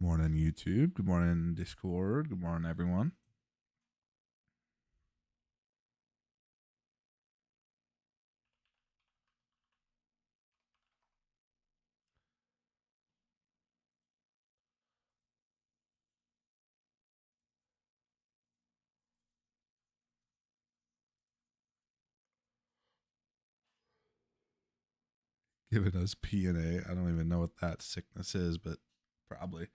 Morning, YouTube. Good morning, Discord. Good morning, everyone. Giving us PNA. I don't even know what that sickness is, but probably.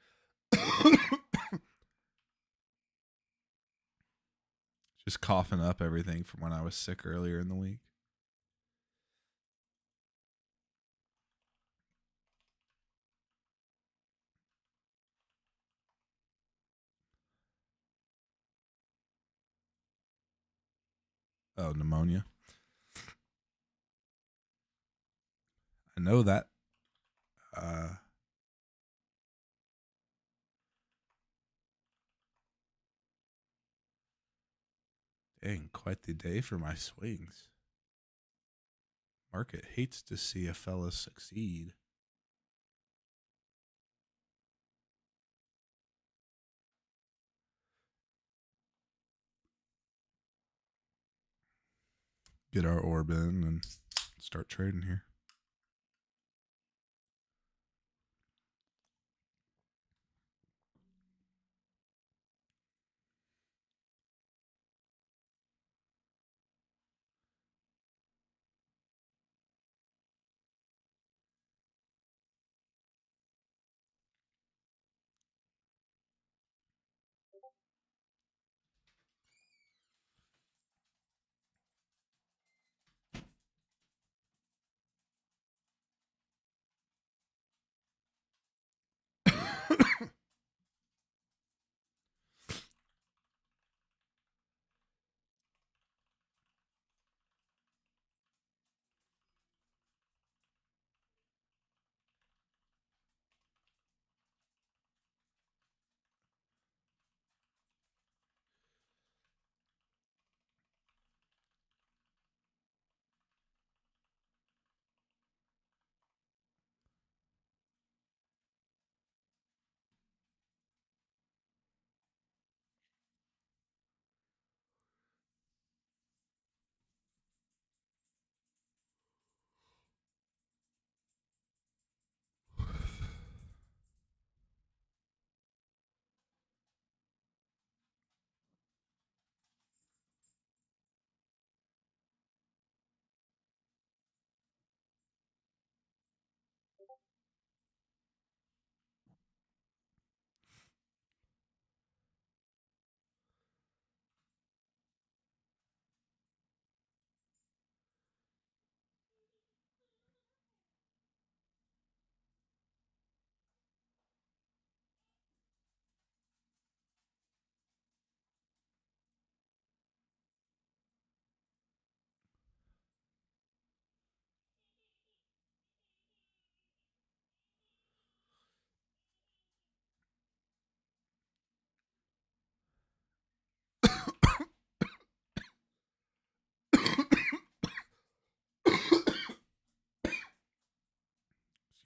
Just coughing up everything from when I was sick earlier in the week. Oh, pneumonia. I know that. Uh, Dang, quite the day for my swings. Market hates to see a fella succeed. Get our orb in and start trading here.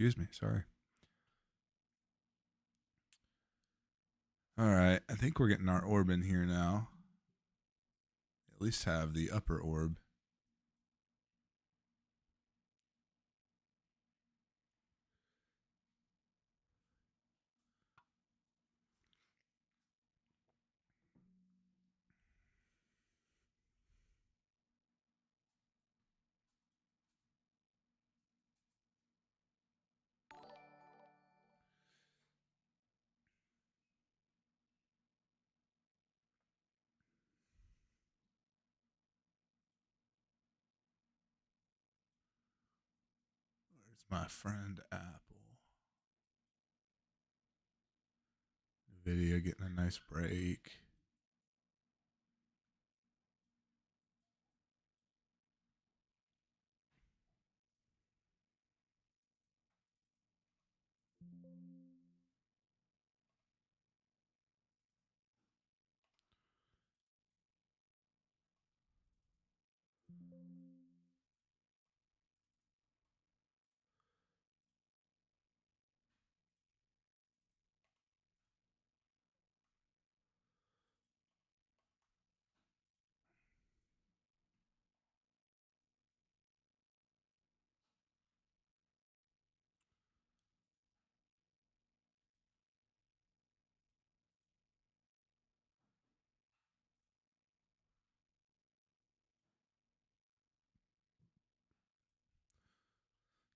Excuse me. Sorry. All right. I think we're getting our orb in here now. At least have the upper orb. Where's my friend Apple? Video getting a nice break.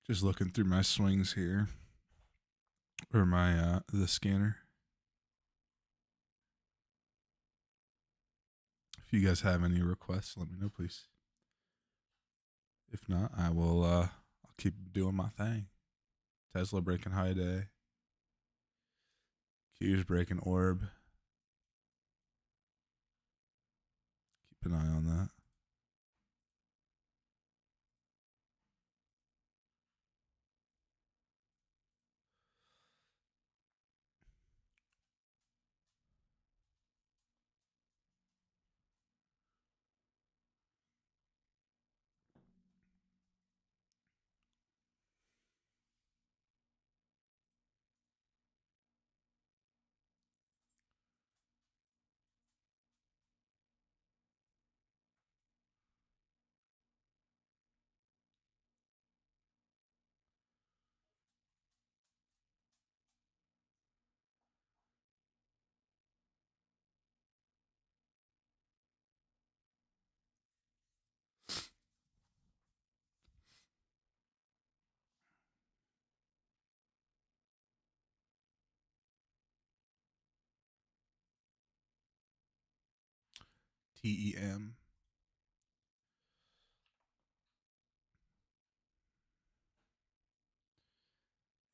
Just looking through my swings here, or my the scanner. If you guys have any requests, let me know, please. If not, I'll keep doing my thing. Tesla breaking high day. Q's breaking orb. Keep an eye on that. TEM.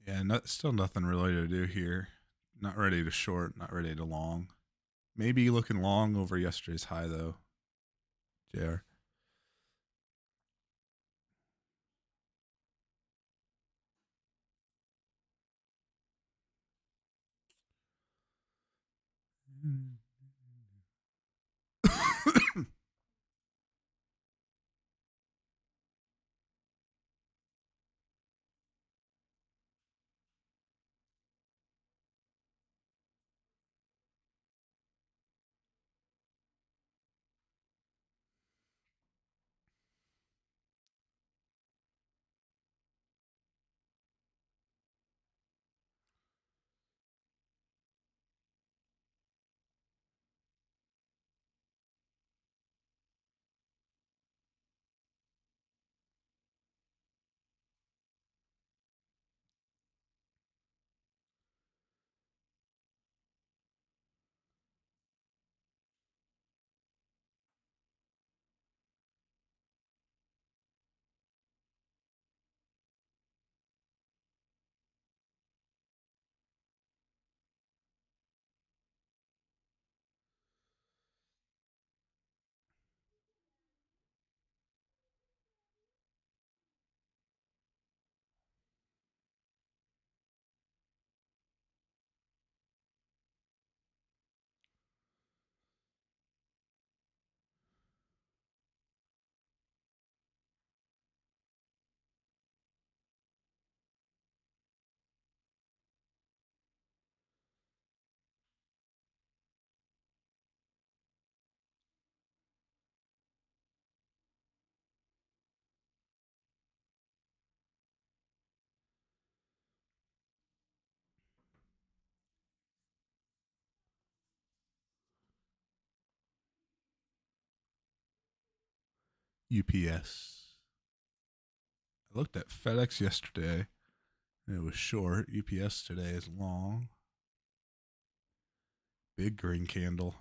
Yeah, still nothing really to do here. Not ready to short, not ready to long. Maybe looking long over yesterday's high though. JR. UPS. I looked at FedEx yesterday and it was short. UPS today is long. Big green candle.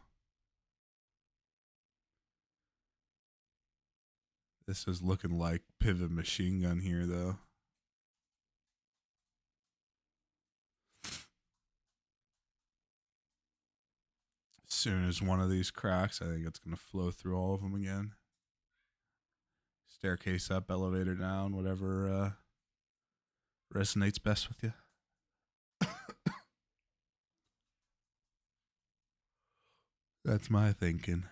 This is looking like pivot machine gun here though. As soon as one of these cracks, I think it's going to flow through all of them again. Staircase up, elevator down, whatever resonates best with you. That's my thinking.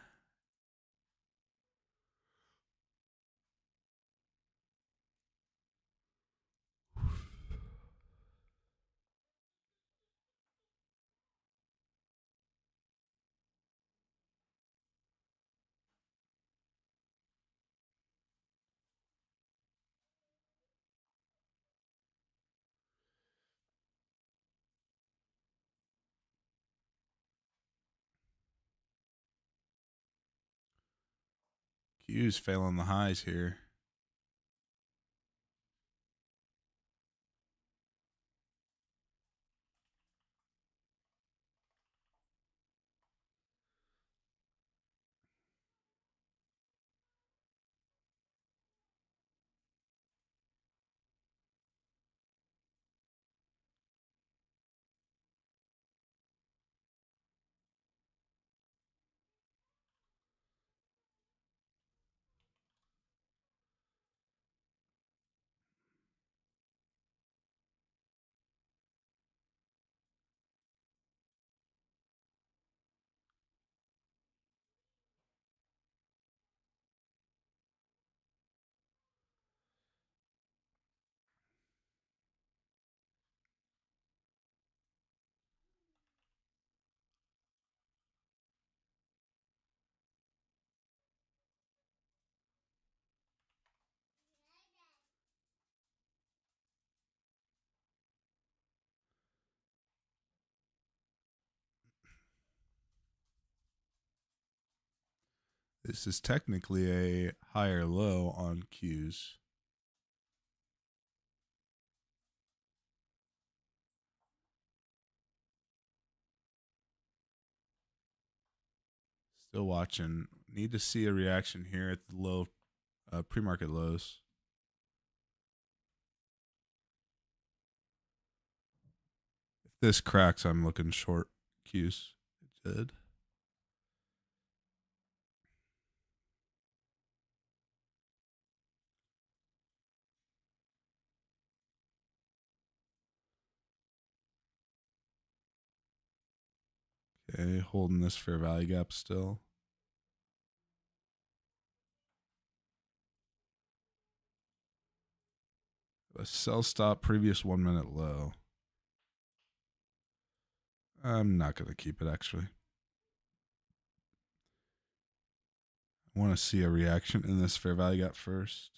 Q's failing the highs here. This is technically a higher low on Qs. Still watching. Need to see a reaction here at the low, pre-market lows. If this cracks, I'm looking short Qs. It did. Okay, holding this fair value gap still. A sell stop, previous 1 minute low. I'm not going to keep it actually. I want to see a reaction in this fair value gap first.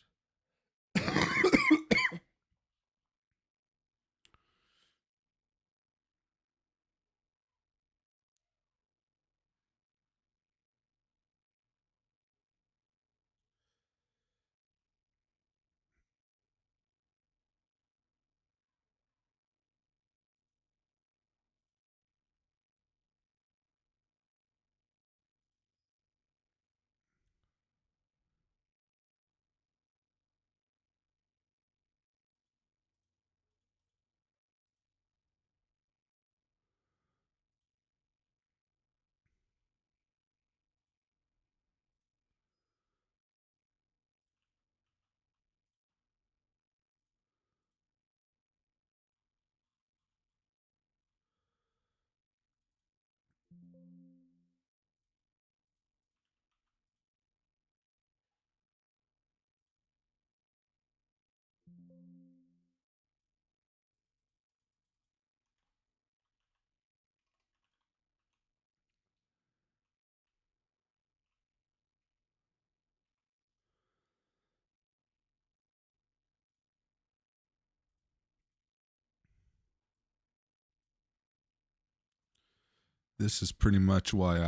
This is pretty much why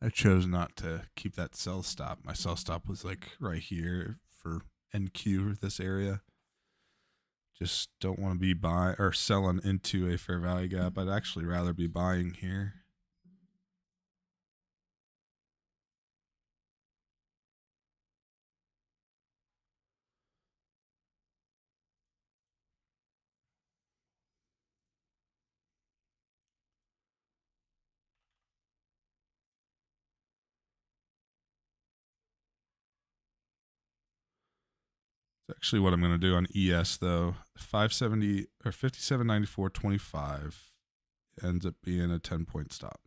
I chose not to keep that sell stop. My sell stop was like right here for NQ, this area. Just don't want to be buying or selling into a fair value gap. I'd actually rather be buying here. It's actually what I'm going to do on ES though. 570 or 57.94.25 ends up being a 10-point stop.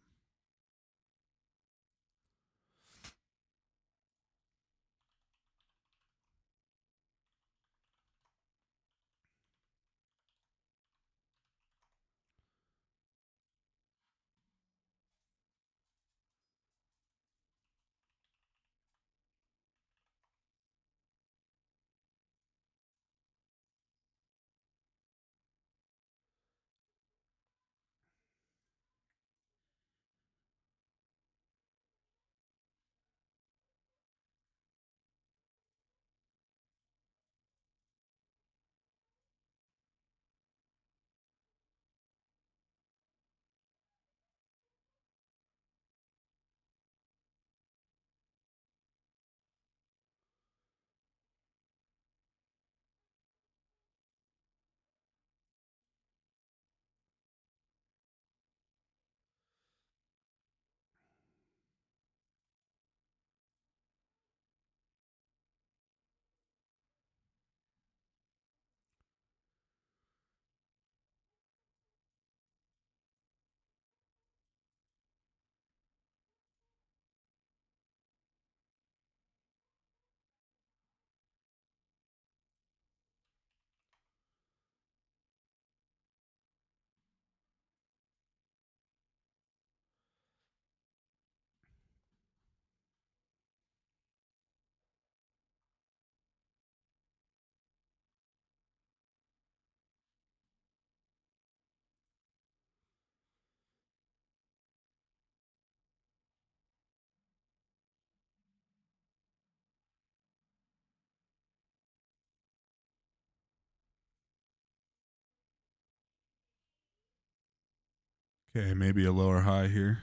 Okay, maybe a lower high here.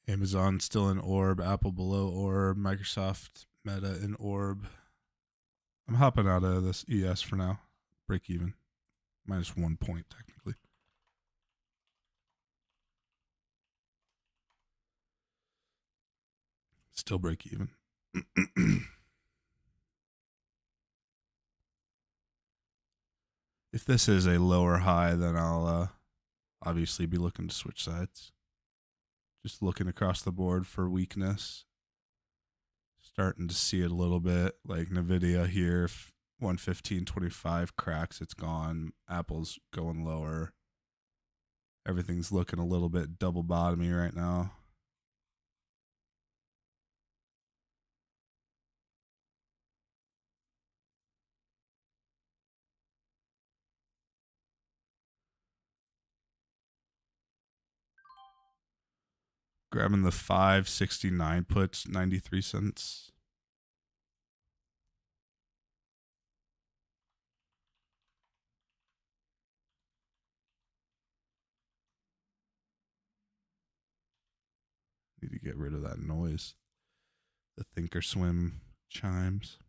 Amazon still in orb, Apple below orb, Microsoft Meta in orb. I'm hopping out of this ES for now. Break even. Minus 1 point technically. Still break even. If this is a lower high, then I'll obviously be looking to switch sides. Just looking across the board for weakness. Starting to see it a little bit. Like Nvidia here, if 115.25 cracks, it's gone. Apple's going lower. Everything's looking a little bit double bottomy right now. Grabbing the 569 puts, 93 cents. Need to get rid of that noise. The Thinkorswim chimes.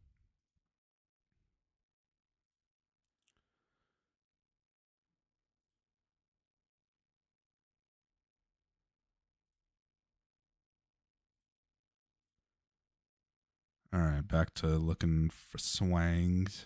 All right, back to looking for swangs.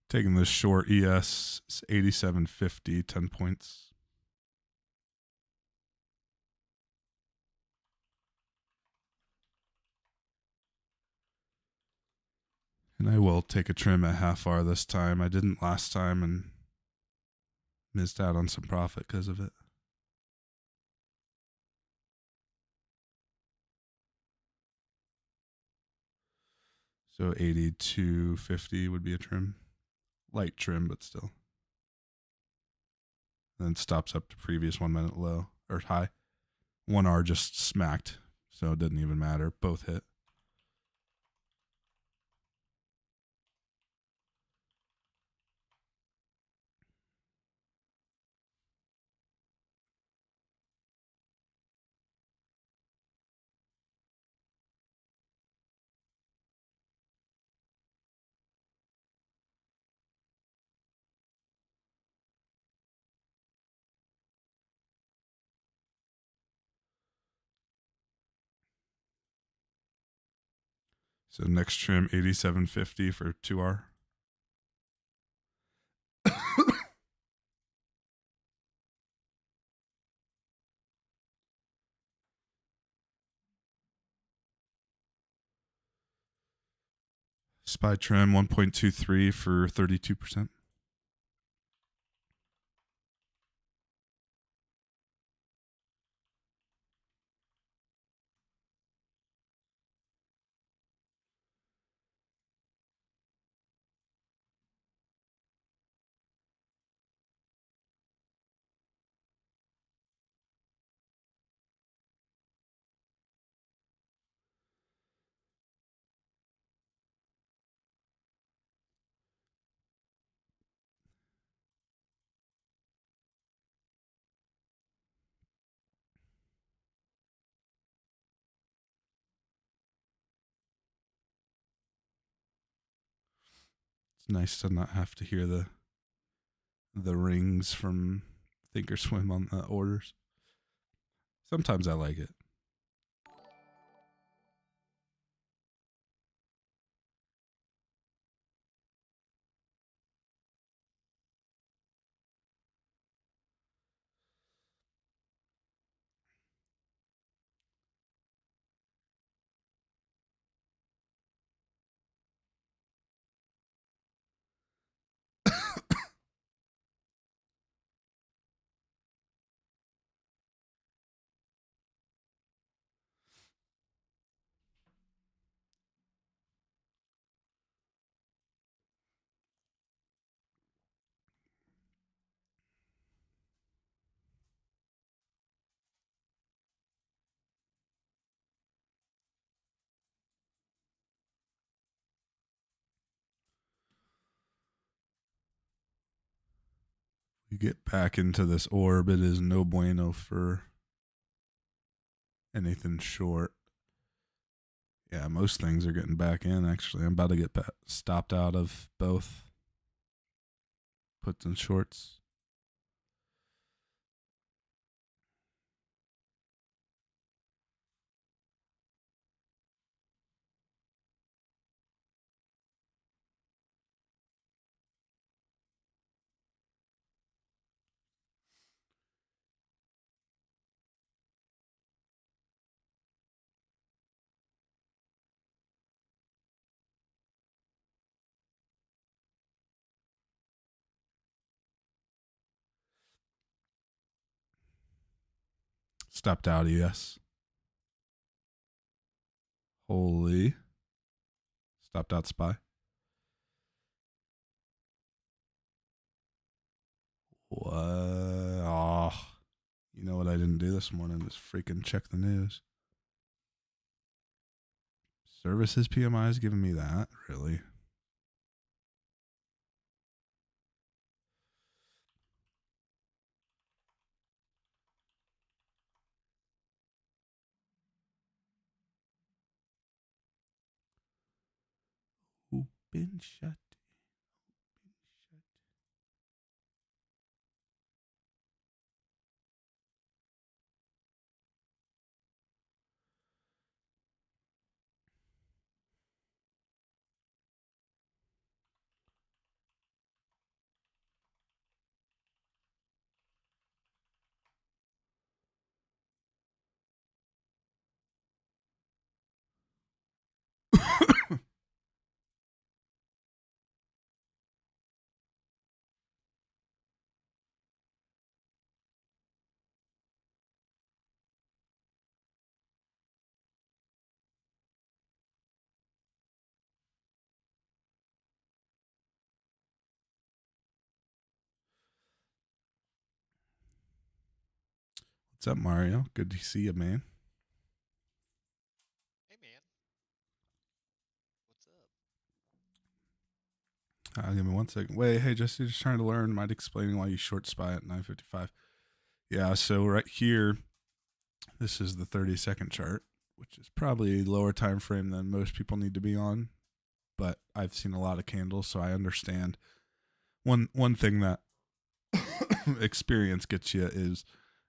Taking this short ES 87.50, 10 points. And I will take a trim at half R this time. I didn't last time and missed out on some profit because of it. So 82.50 would be a trim. Light trim, but still. And then stops up to previous 1 minute low or high. 1R just smacked, so it didn't even matter. Both hit. So next trim 87.50 for 2R. Spy trim 1.23 for 32%. It's nice to not have to hear the rings from Thinkorswim on the orders. Sometimes I like it. We get back into this orb. It is no bueno for anything short. Yeah, most things are getting back in, actually. I'm about to get stopped out of both puts and shorts. Stopped out, yes. Holy. Stopped out SPY. What? Oh. You know what I didn't do this morning? Just freaking check the news. Services PMI is giving me that? Really? Open shut. What's up, Mario? Good to see you, man. Hey man, what's up? Give me 1 second. Wait, hey, just trying to learn. Mind explaining why you short SPY at 9:55? Yeah, so right here, this is the 30-second chart, which is probably a lower time frame than most people need to be on. But I've seen a lot of candles, so I understand. One thing that experience gets you is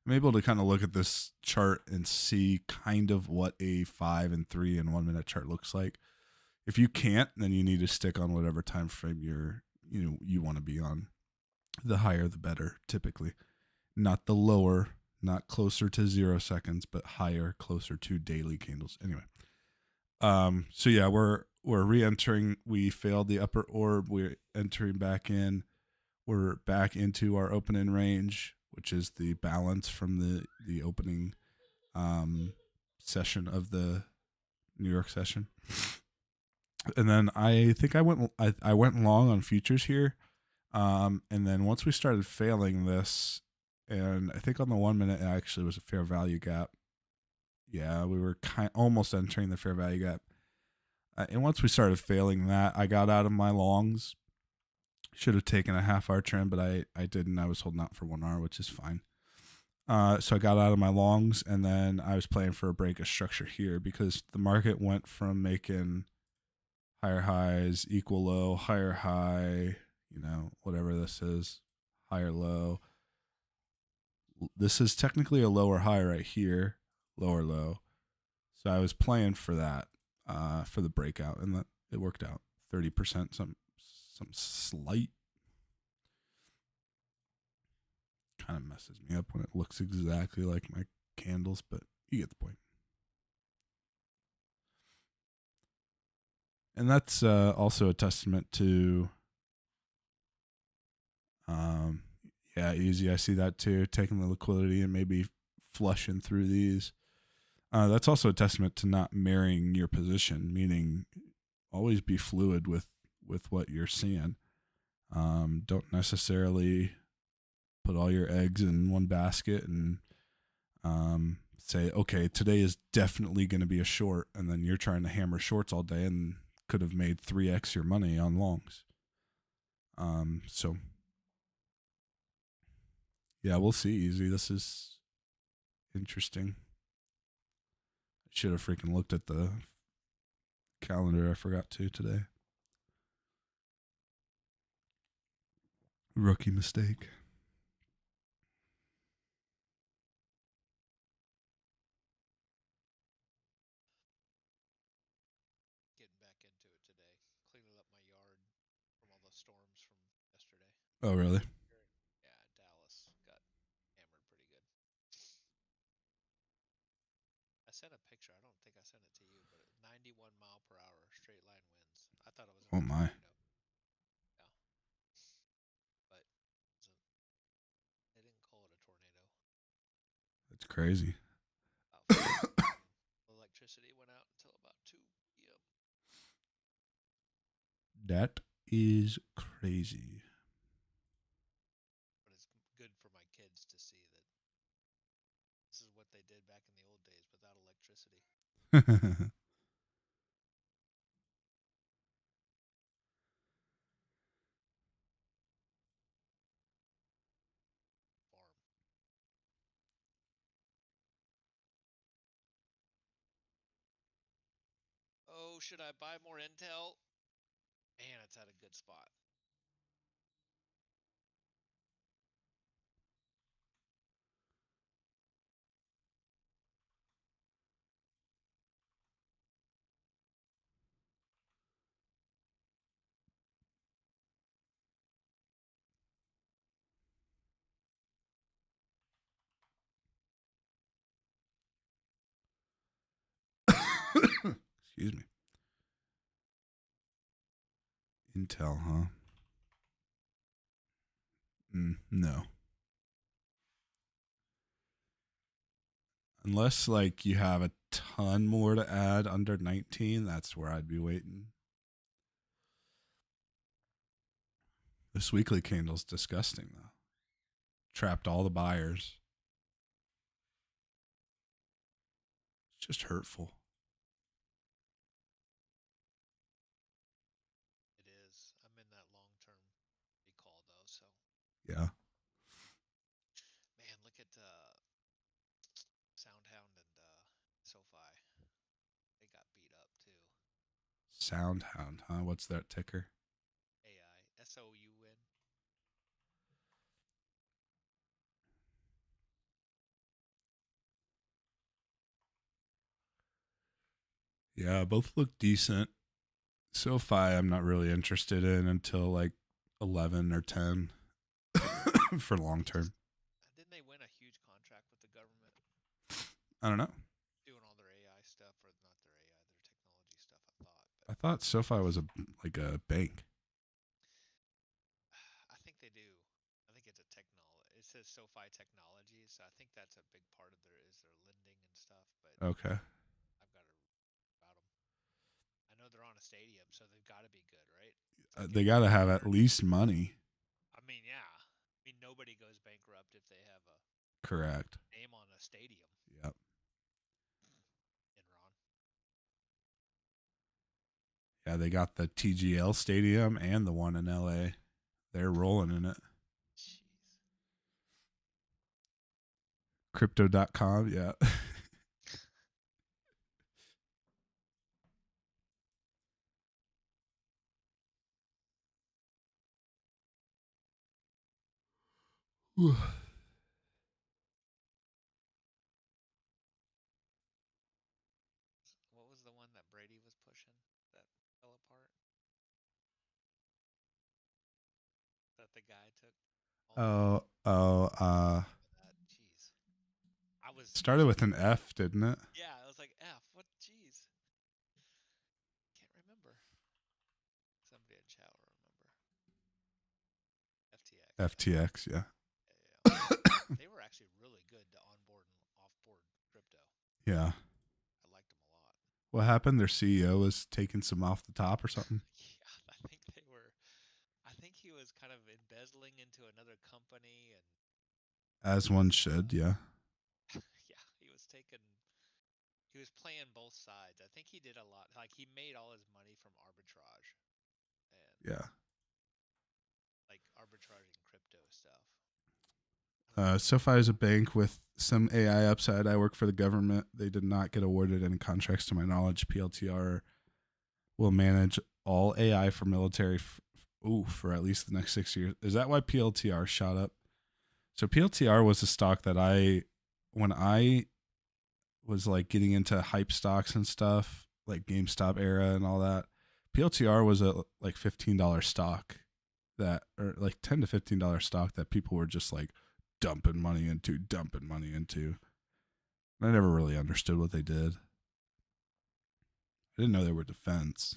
I'm able to kind of look at this chart and see kind of what a 5 and 3 and 1 minute chart looks like. If you can't, then you need to stick on whatever time frame you want to be on. The higher the better, typically. Not the lower, not closer to 0 seconds, but higher, closer to daily candles. Anyway. So yeah, we're re-entering. We failed the upper orb. We're entering back in. We're back into our opening range, which is the balance from the opening session of the New York session. And then I think I went long on futures here. And then once we started failing this, and I think on the 1 minute it actually was a fair value gap. Yeah, we were almost entering the fair value gap. And once we started failing that, I got out of my longs. Should have taken a half-hour trend, but I didn't. I was holding out for 1 hour, which is fine. So I got out of my longs, and then I was playing for a break of structure here because the market went from making higher highs, equal low, higher high, whatever this is, higher low. This is technically a lower high right here, lower low. So I was playing for that, for the breakout, and that it worked out. 30%, some slight. Kind of messes me up when it looks exactly like my candles, but you get the point. And that's also a testament to, yeah, easy. I see that too. Taking the liquidity and maybe flushing through these. That's also a testament to not marrying your position, meaning always be fluid with what you're seeing. Don't necessarily put all your eggs in one basket and say, okay, today is definitely going to be a short, and then you're trying to hammer shorts all day and could have made 3x your money on longs. So Yeah, we'll see. Easy. This is interesting. I should have freaking looked at the calendar. I forgot to today. Rookie mistake. Getting back into it today. Cleaning up my yard from all the storms from yesterday. Oh, really? Yeah, Dallas got hammered pretty good. I sent a picture. I don't think I sent it to you, but 91 mile per hour straight line winds. I thought it was Oh a my, tornado. Yeah, but they didn't call it a tornado. that's crazy. About 4 a.m. Electricity went out until about 2 p.m. That is crazy. But it's good for my kids to see that this is what they did back in the old days without electricity. Farm. Oh, should I buy more Intel? Man, it's at a good spot. Excuse me. Intel, huh? No. Unless like you have a ton more to add under 19, that's where I'd be waiting. This weekly candle's disgusting though. Trapped all the buyers. It's just hurtful. It is. I'm in that long term recall though, so Yeah. man, look at Soundhound and SoFi. They got beat up too. Soundhound, huh? What's that ticker? AI SOUN. Yeah, both look decent. SoFi, I'm not really interested in until like 11 or 10 for long term. Didn't they win a huge contract with the government I don't know. doing all their AI stuff, or not their AI, their technology stuff? I thought, but I thought SoFi was a bank. I think they do. I think it's a technology. It says SoFi Technologies, so I think that's a big part of their lending and stuff. But Okay. I've got to about them. I know they're on a stadium, so they've got to be good, right? It's like They any got to have at sport. least money. I mean, yeah. I mean, nobody goes bankrupt if they have a Correct. name on a stadium. Yep. Enron. Yeah, they got the TGL Stadium and the one in LA. They're rolling in it. Jeez. Crypto.com. Yeah. What was the one that Brady was pushing that fell apart? That the guy took all the money. Oh, That jeez. I was started with an F, didn't it? yeah. I was like F. What? Jeez. Can't remember. Somebody in chat will remember. FTX. Yeah. FTX, yeah. Yeah. Yeah. They were actually really good to onboard and offboard crypto. Yeah. I liked them a lot. What happened? Their CEO was taking some off the top or something? Yeah, I think they were. I think he was kind of embezzling into another company, and As one should, yeah. yeah, he was taking. He was playing both sides. I think he did a lot. Like he made all his money from arbitrage and Yeah. like arbitraging crypto stuff. I SoFi is a bank with some AI upside. I work for the government. They did not get awarded any contracts to my knowledge. PLTR will manage all AI for military for at least the next 6 years. Is that why PLTR shot up? So PLTR was a stock that when I was like getting into hype stocks and stuff, like GameStop era and all that, PLTR was a like $15 stock or like $10 to $15 stock that people were just like dumping money into. I never really understood what they did. I didn't know they were defense.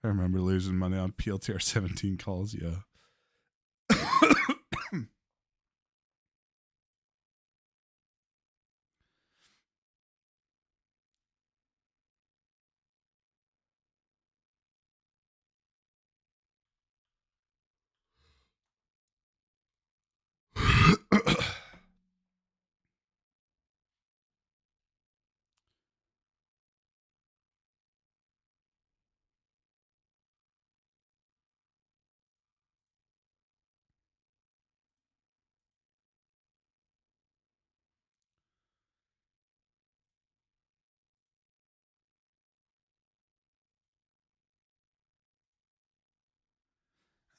I remember losing money on PLTR 17 calls. Yeah.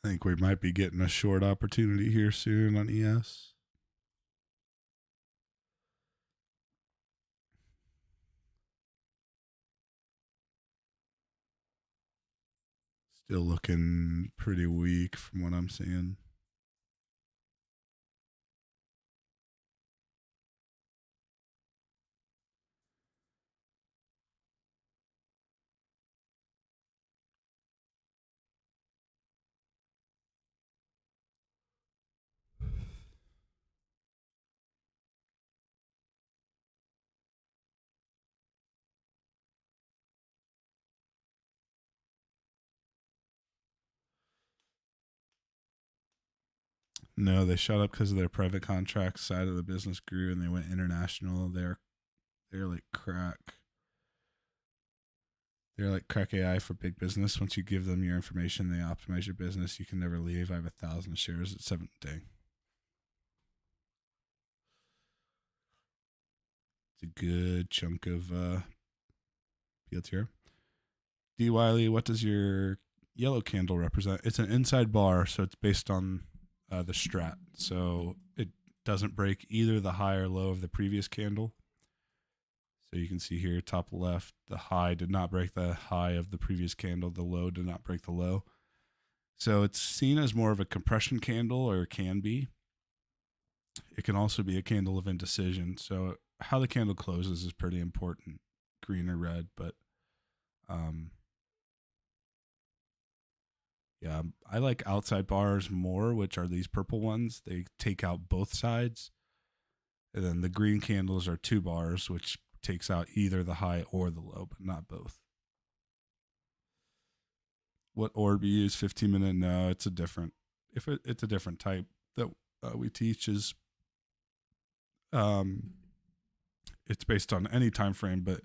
I think we might be getting a short opportunity here soon on ES. Still looking pretty weak from what I'm seeing. No, they shot up because of their private contract side of the business grew and they went international. They're like crack. They're like crack AI for big business. Once you give them your information, they optimize your business. You can never leave. I have 1,000 shares at 7. Dang. It's a good chunk of PLTR. D. Wiley, what does your yellow candle represent? It's an inside bar, so it's based on the strat. So it doesn't break either the high or low of the previous candle. So you can see here, top left, the high did not break the high of the previous candle. The low did not break the low. So it's seen as more of a compression candle, or can be. It can also be a candle of indecision. So how the candle closes is pretty important, green or red. But yeah, I like outside bars more, which are these purple ones. They take out both sides. And then the green candles are 2 bars, which takes out either the high or the low, but not both. What orb you use? 15-minute? No, it's a different. It's a different type that we teach. Is it's based on any time frame, but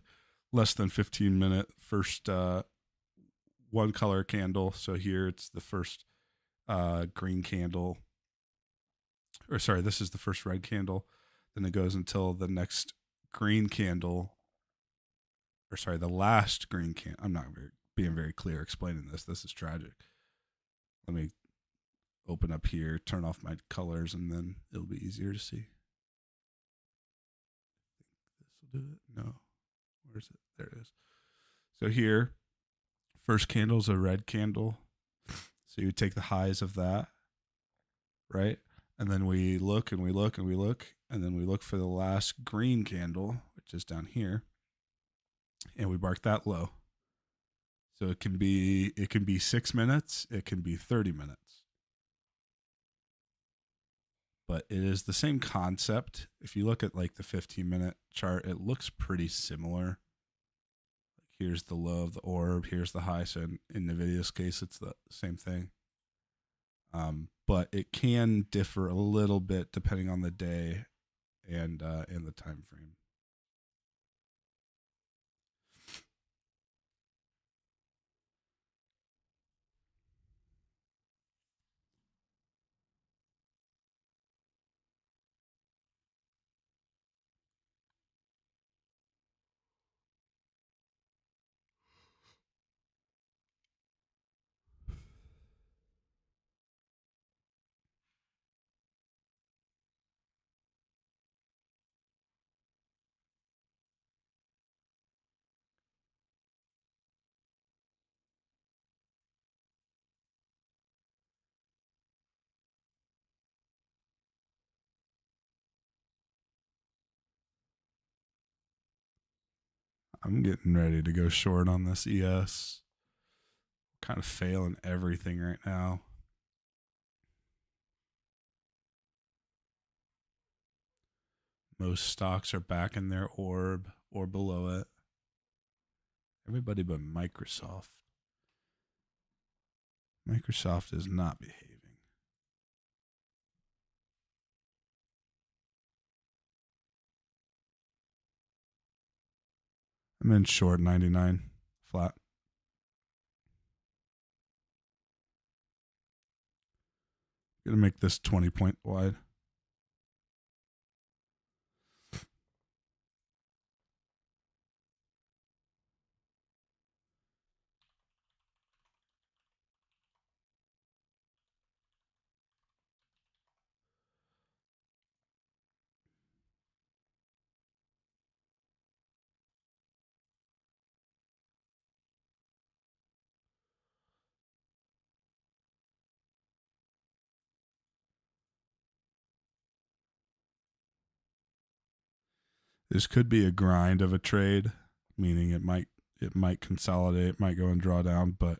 less than 15-minute first one color candle. So here it's the first green candle, or sorry, this is the first red candle. Then it goes until the next green candle, or sorry, the last green candle. I'm not being very clear explaining this. This is tragic. Let me open up here, turn off my colors, and then it'll be easier to see. This will do it. No. Where's it? There it is. So here, first candle is a red candle. So you take the highs of that, right? And then we look and we look and we look, and then we look for the last green candle, which is down here, and we mark that low. So it can be 6 minutes, it can be 30 minutes. But it is the same concept. If you look at like the 15-minute chart, it looks pretty similar. Like here's the low of the orb, here's the high. So in Nvidia's case, it's the same thing. But it can differ a little bit depending on the day and the time frame. I'm getting ready to go short on this ES. Kind of failing everything right now. Most stocks are back in their orb or below it. Everybody but Microsoft. Microsoft is not behaving. I'm in short 99 flat. Gonna make this 20-point wide. This could be a grind of a trade, meaning it might consolidate, might go and draw down, but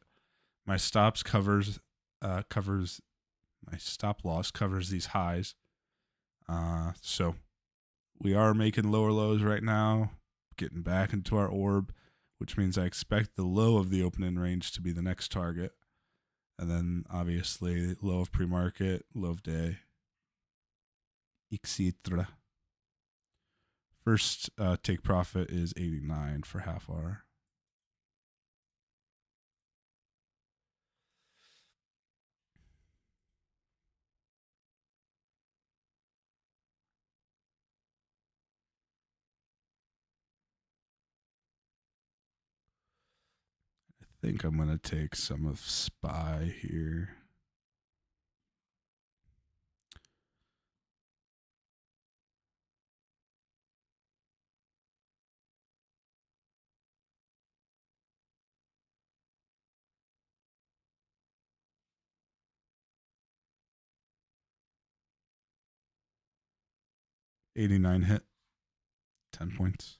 my stops covers my stop loss covers these highs. So we are making lower lows right now, getting back into our orb, which means I expect the low of the opening range to be the next target. And then obviously low of pre-market, low of day, etc. First take profit is 89 for half hour. I think I'm going to take some of SPY here. $89 hit, 10 points.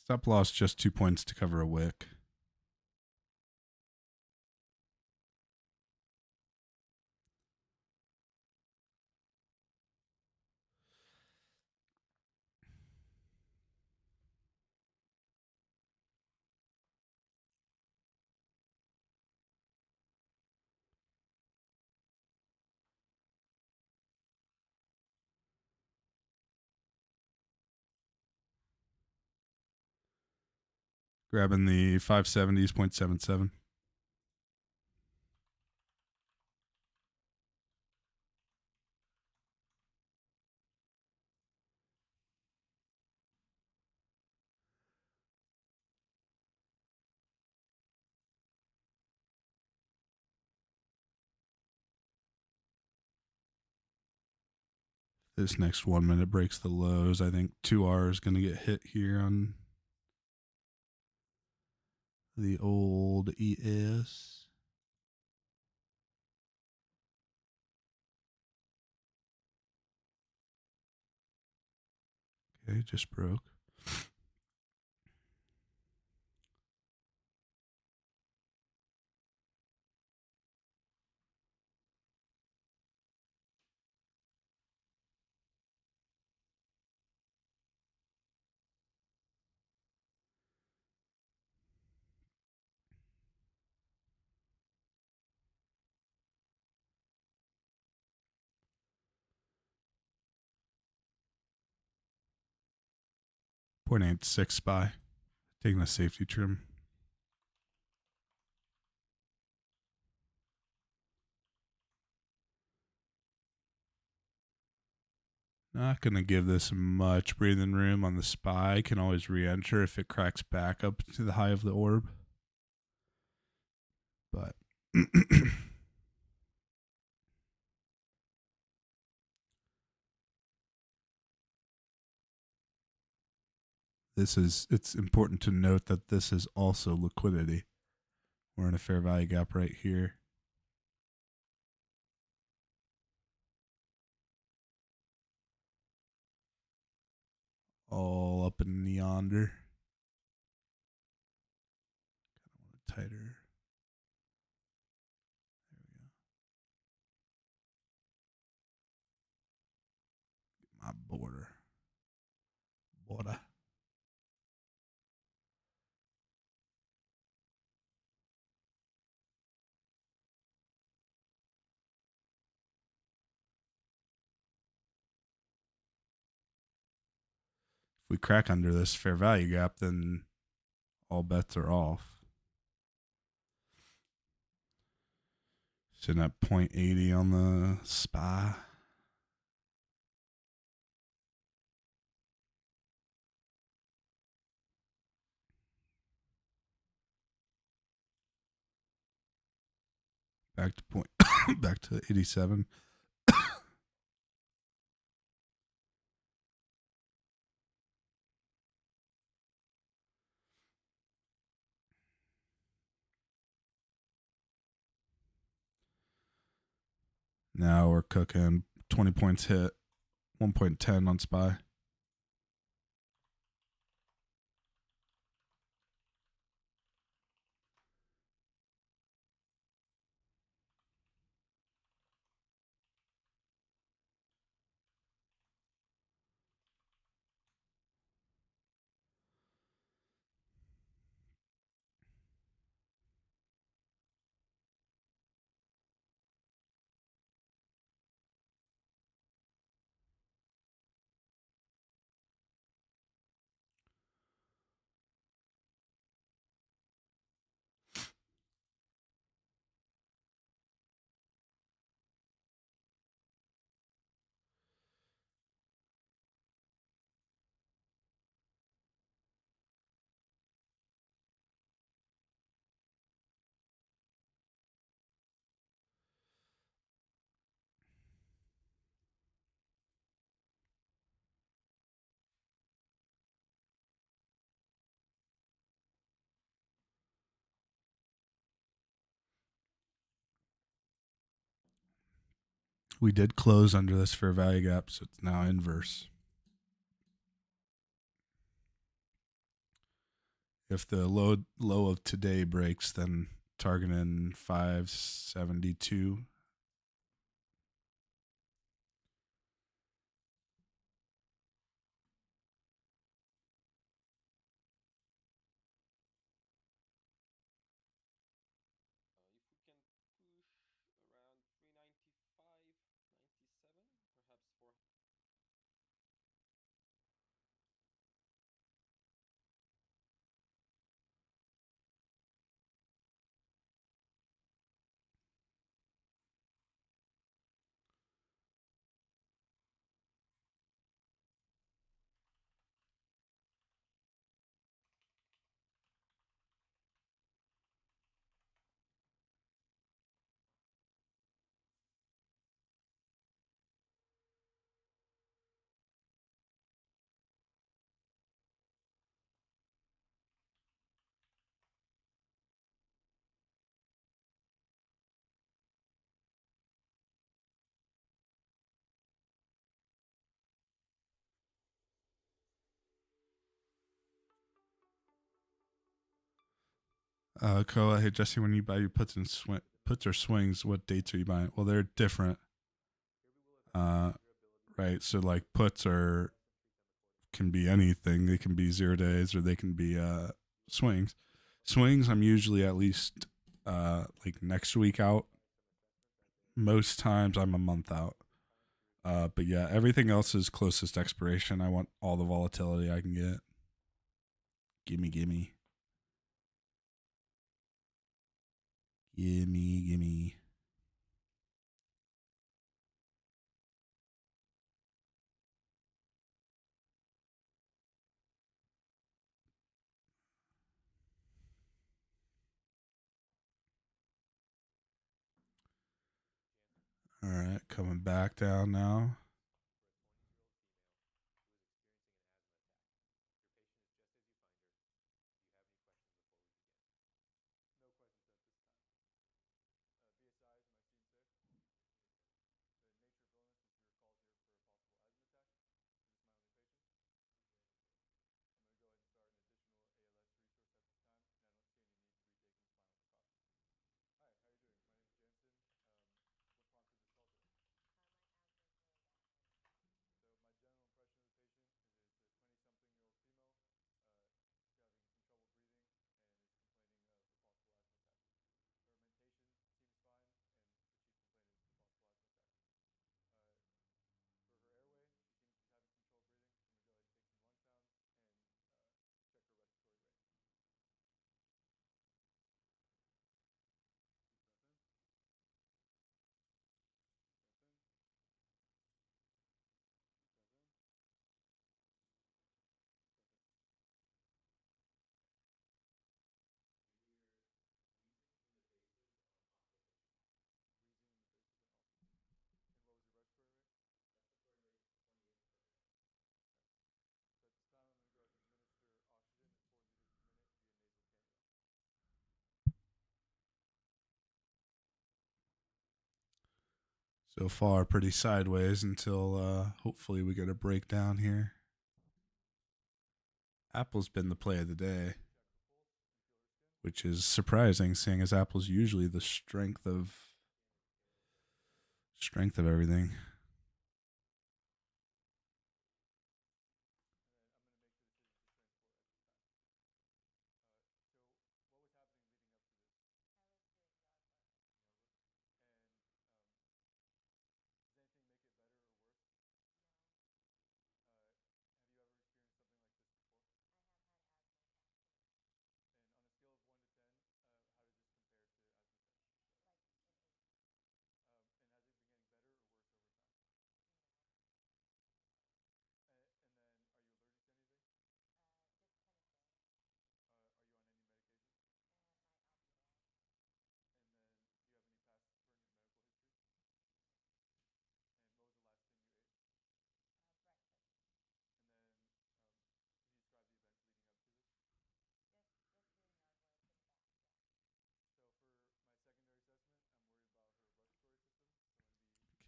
Stop loss just 2 points to cover a wick. Grabbing the 570s, 0.77. This next 1 minute breaks the lows. I think 2R is going to get hit here on the old ES. Okay, just broke. .86 SPY. Taking a safety trim. Not going to give this much breathing room on the SPY. Can always re-enter if it cracks back up to the high of the orb. But it's important to note that this is also liquidity. We're in a fair value gap right here. All up in yonder. Kind of want it tighter. There we go. Get my border. Border. If we crack under this fair value gap, then all bets are off. Sitting at 0.80 on the SPY. Back to point back to 87. Now we're cooking. 20 points hit. 1.10 on SPY. We did close under this fair value gap, so it's now inverse. If the low of today breaks, then targeting 572. Koa, hey Jesse, when you buy your puts or swings, what dates are you buying? Well, they're different. Uh, right. So like puts are can be anything. They can be 0 days or they can be swings. Swings, I'm usually at least like next week out. Most times I'm a month out. But yeah, everything else is closest expiration. I want all the volatility I can get. Gimme, gimme, gimme, gimme. All right, coming back down now. So far, pretty sideways until hopefully we get a breakdown here. Apple's been the play of the day, which is surprising, seeing as Apple's usually the strength of everything.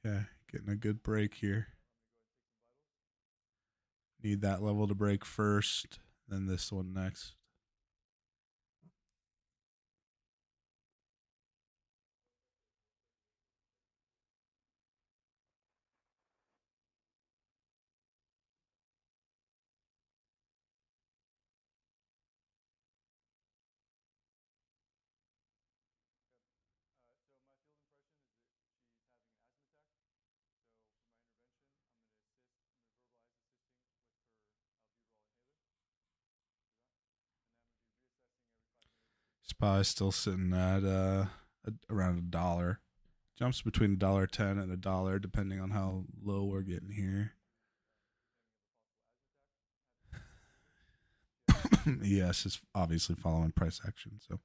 Okay, getting a good break here. Need that level to break first, then this one next. SPY is still sitting at around $1. Jumps between $1.10 and $1 depending on how low we're getting here. ES is obviously following price action, so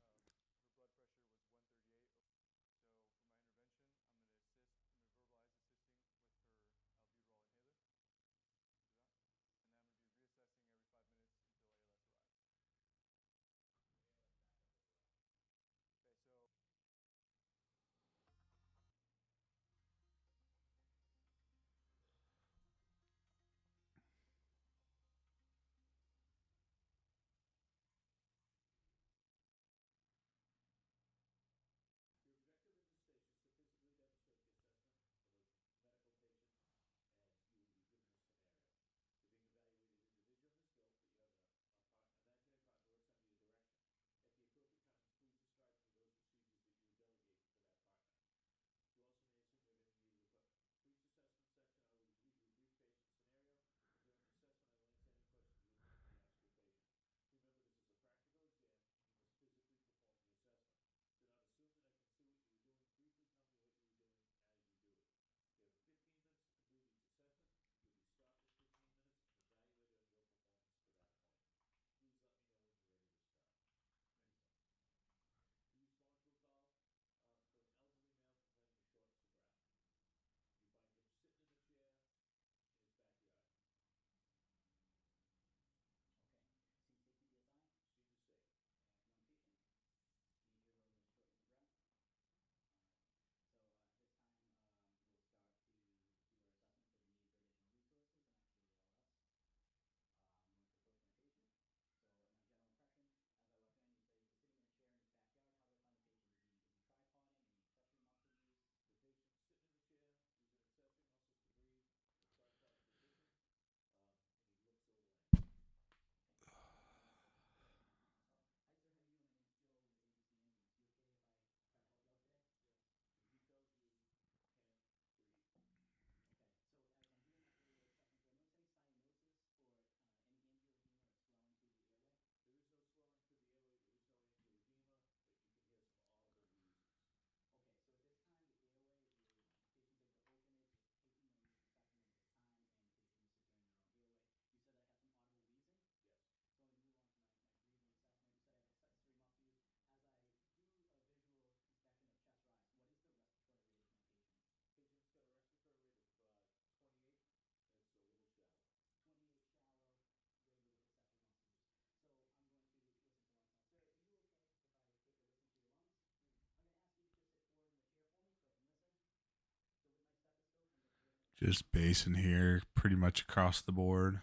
Just bass in here, pretty much across the board.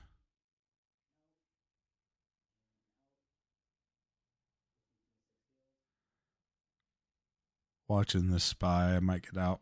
Watching this spy, I might get out.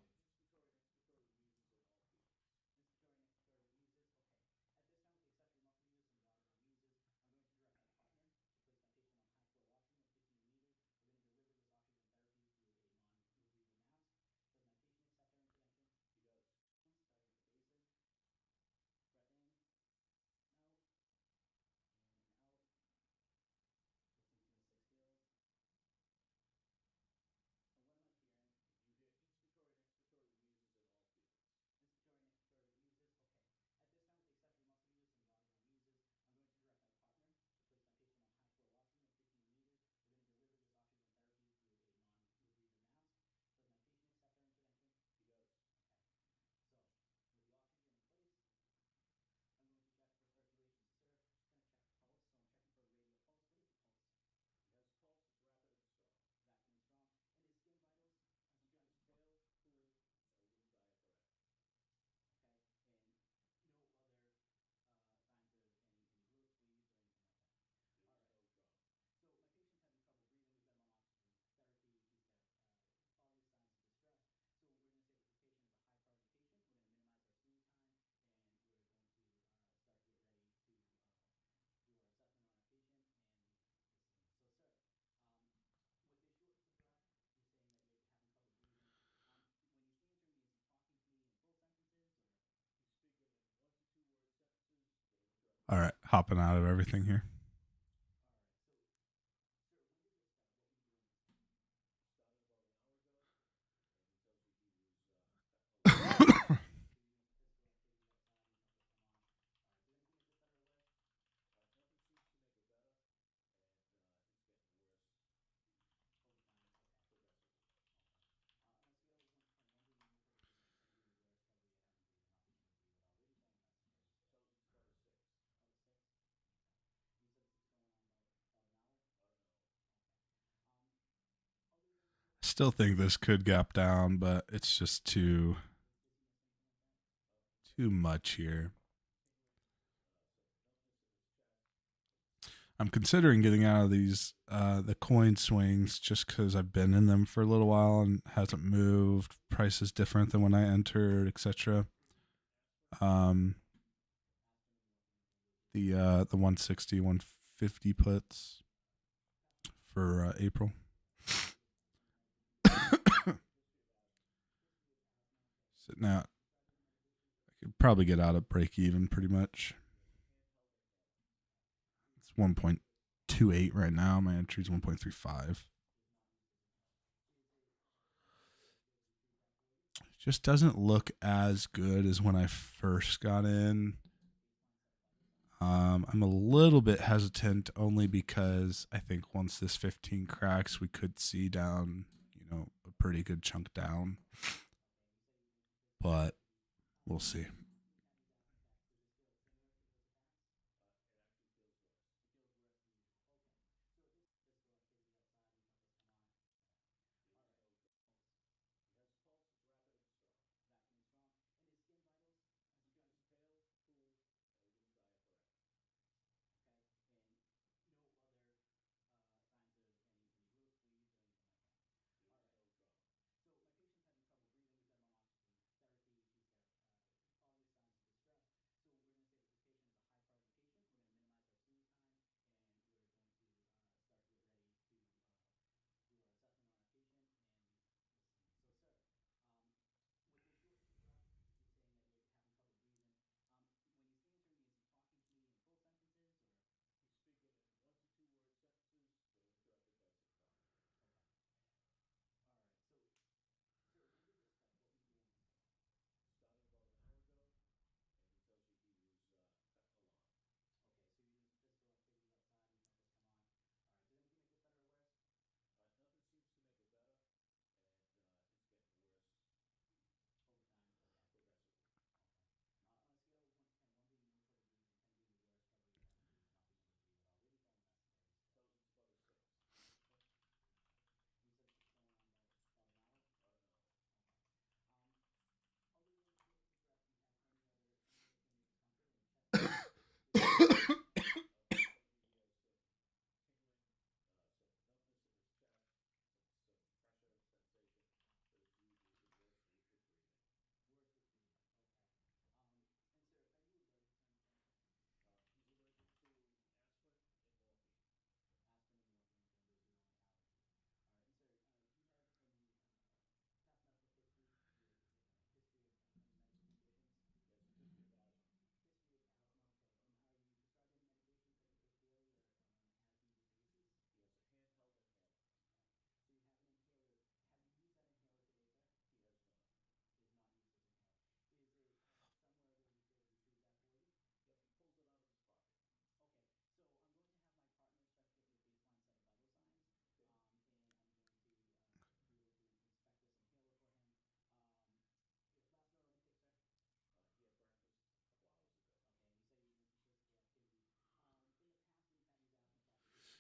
All right, hopping out of everything here. Still think this could gap down, but it's just too much here. I'm considering getting out of these the coin swings just because I've been in them for a little while and hasn't moved. Price is different than when I entered, etc. Um, the 160, 150 puts for April. Sitting out, I could probably get out at break even pretty much. It's 1.28 right now. My entry's 1.35. Just doesn't look as good as when I first got in. I'm a little bit hesitant only because I think once this 15 cracks, we could see down, a pretty good chunk down. But we'll see.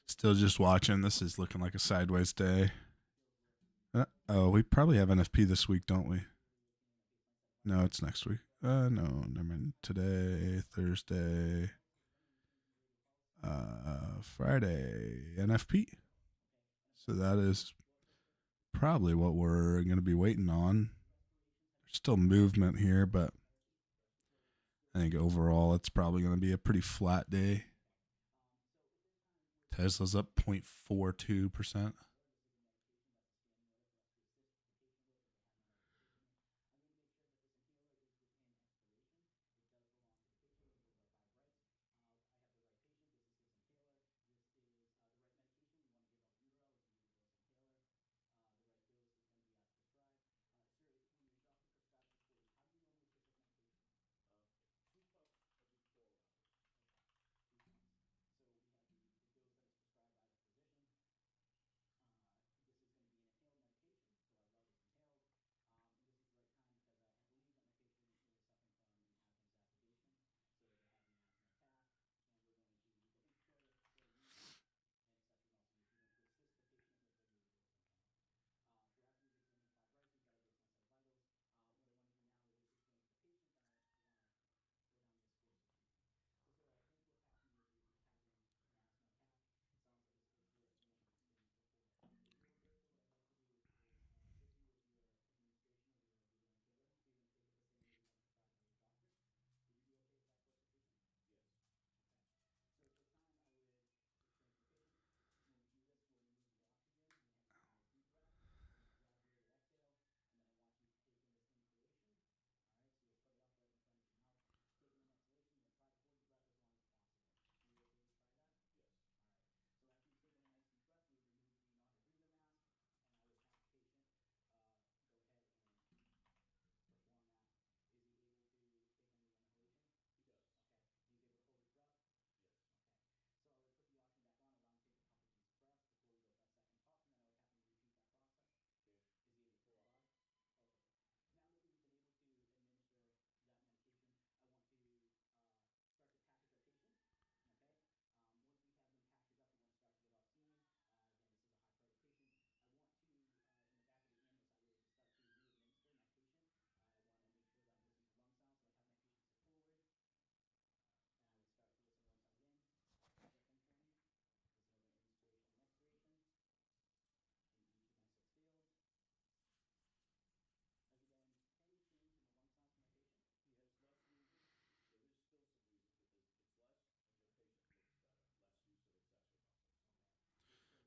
Still just watching. This is looking like a sideways day. Oh, we probably have NFP this week, don't we? No, it's next week. No, never mind. Today, Thursday, Friday, NFP. So that is probably what we're going to be waiting on. There's still movement here, but I think overall it's probably going to be a pretty flat day. Tesla's up 0.42%.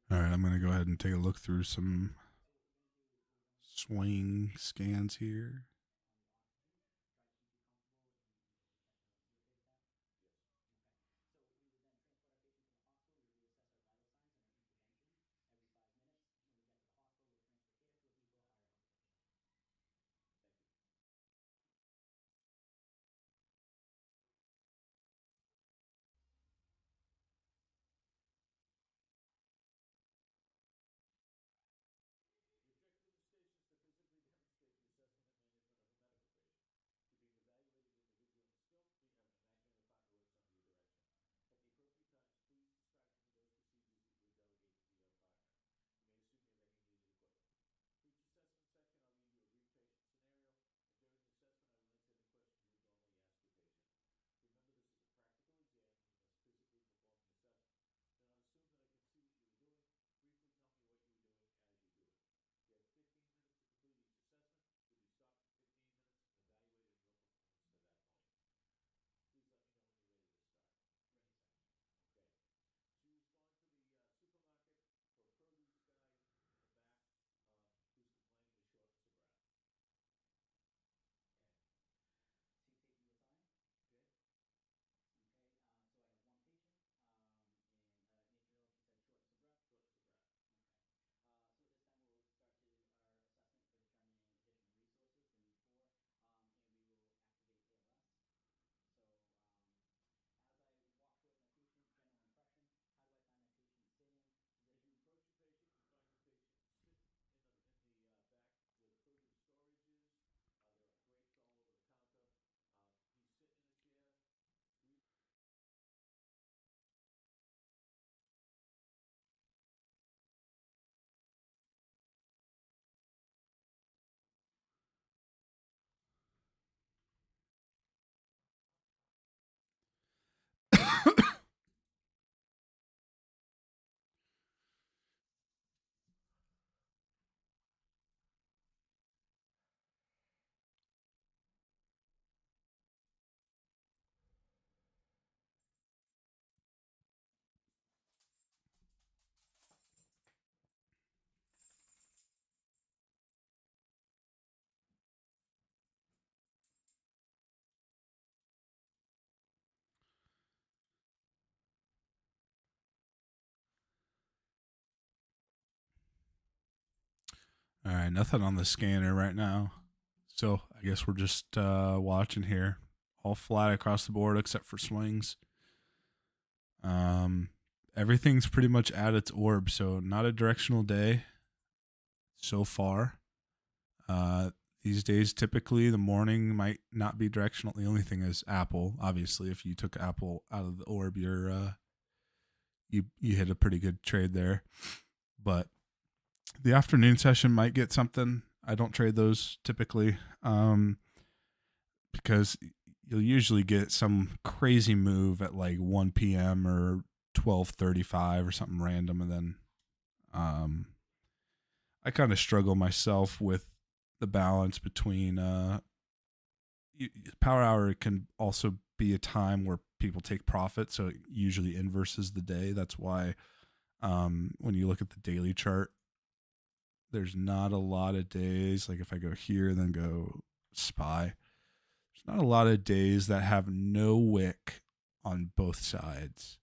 All right, I'm going to go ahead and take a look through some swing scans here. All right, nothing on the scanner right now. So I guess we're just watching here. All flat across the board except for swings. Um, Everything's pretty much at its orb, so not a directional day so far. Uh, these days, typically the morning might not be directional. The only thing is Apple. Obviously, if you took Apple out of the orb, you hit a pretty good trade there. But the afternoon session might get something. I don't trade those typically, because you'll usually get some crazy move at like 1 p.m. or 12:35 or something random, and then I kind of struggle myself with the balance between power hour can also be a time where people take profit, so it usually inverses the day. That's why when you look at the daily chart, there's not a lot of days. Like if I go here and then go SPY, there's not a lot of days that have no wick on both sides.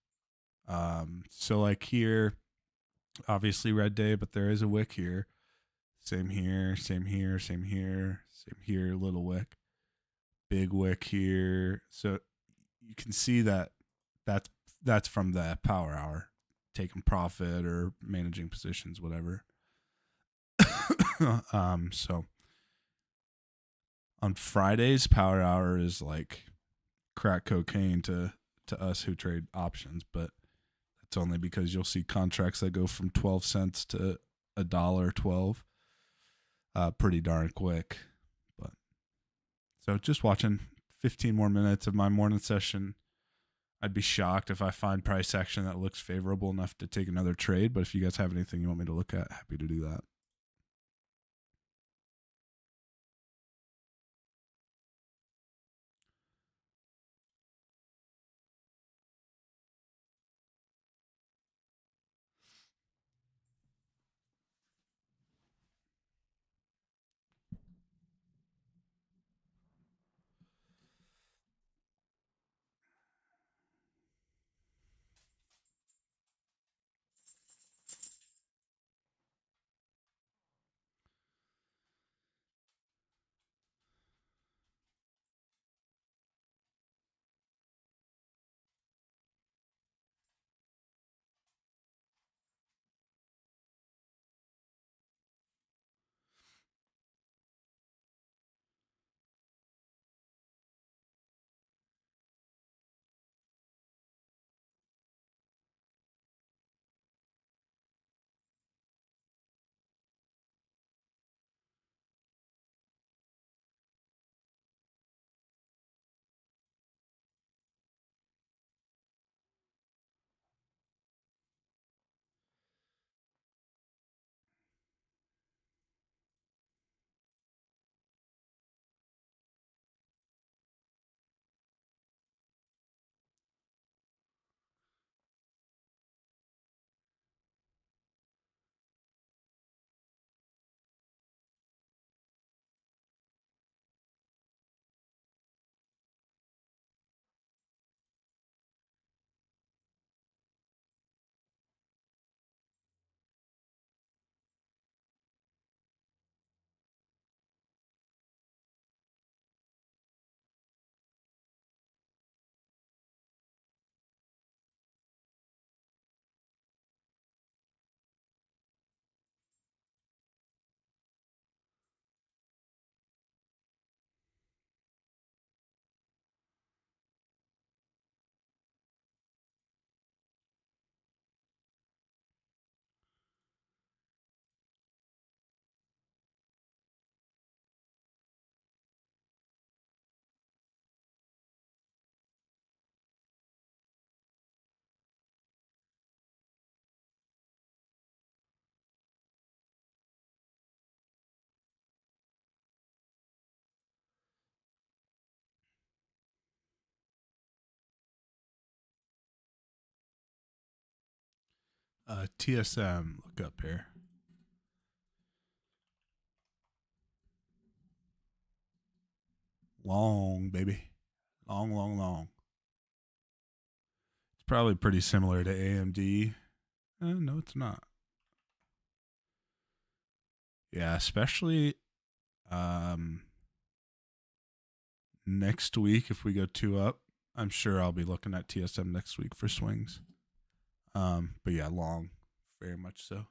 So like here, obviously red day, but there is a wick here. Same here, same here, same here, same here, little wick, big wick here. So you can see that that's that's from the power hour, taking profit or managing positions, whatever. So on Fridays, power hour is like crack cocaine to us who trade options, but that's only because you'll see contracts that go from 12 cents to $1.12 pretty darn quick. But so just watching 15 more minutes of my morning session. I'd be shocked if I find price action that looks favorable enough to take another trade. But if you guys have anything you want me to look at, happy to do that. TSM, look up here. Long, baby. Long, long, long. It's probably pretty similar to AMD. No, it's not. Yeah, especially um, next week if we go two up. I'm sure I'll be looking at TSM next week for swings. But yeah, long, very much so.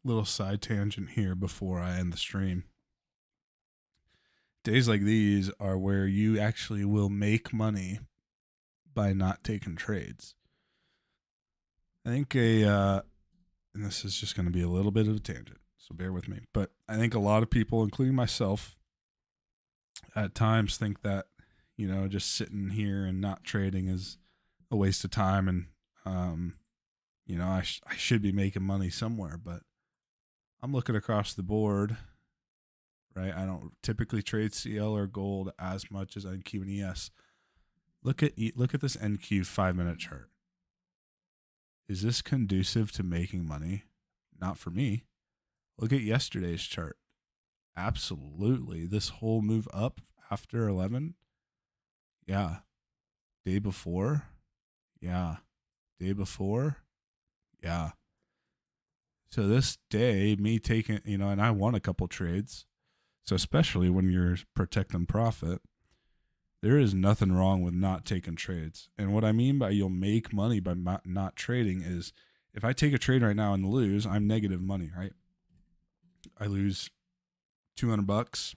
Little side tangent here before I end the stream. Days like these are where you actually will make money by not taking trades. I think and this is just going to be a little bit of a tangent, so bear with me. But I think a lot of people, including myself, at times think that, just sitting here and not trading is a waste of time. And, I should be making money somewhere. But I'm looking across the board right? I don't typically trade CL or gold as much as NQ and ES. Look at this NQ 5-minute chart. Is this conducive to making money? Not for me. Look at yesterday's chart. Absolutely. This whole move up after 11. Yeah. Day before. Yeah. Day before. Yeah. So this day, me taking, and I won a couple trades. So especially when you're protecting profit, there is nothing wrong with not taking trades. And what I mean by you'll make money by not trading is if I take a trade right now and lose, I'm negative money, right? I lose $200.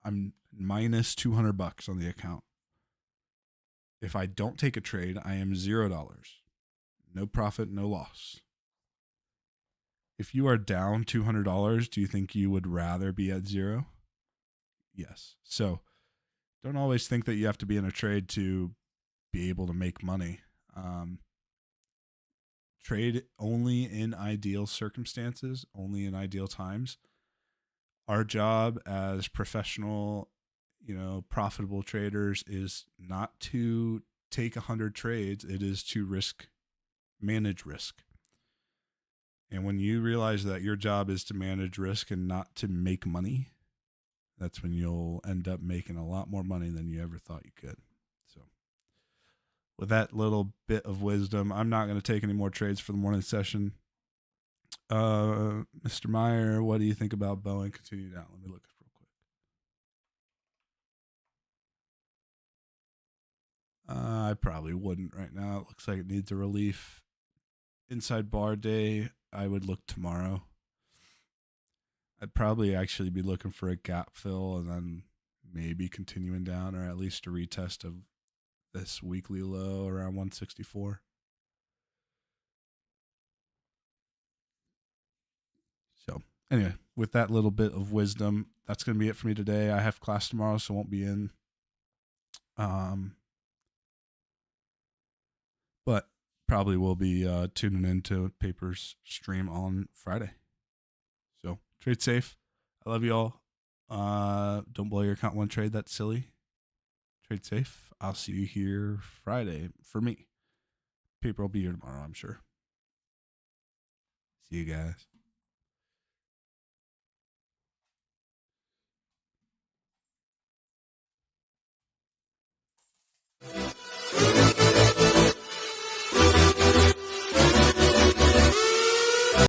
I'm minus $200 on the account. If I don't take a trade, I am $0. No profit, no loss. If you are down $200, do you think you would rather be at zero? Yes. So don't always think that you have to be in a trade to be able to make money. Trade only in ideal circumstances, only in ideal times. Our job as professional, profitable traders is not to take 100 trades. It is to manage risk. And when you realize that your job is to manage risk and not to make money, that's when you'll end up making a lot more money than you ever thought you could. So with that little bit of wisdom, I'm not going to take any more trades for the morning session. Mr. Meyer, what do you think about Boeing? Continue down. Let me look real quick. I probably wouldn't right now. It looks like it needs a relief. Inside bar day, I would look tomorrow. I'd probably actually be looking for a gap fill and then maybe continuing down, or at least a retest of this weekly low around 164. So anyway, with that little bit of wisdom, that's going to be it for me today. I have class tomorrow, so won't be in. But probably will be tuning into Papers stream on Friday. So trade safe. I love you all. Don't blow your account one trade. That's silly. Trade safe. I'll see you here Friday for me. Paper will be here tomorrow, I'm sure. See you guys.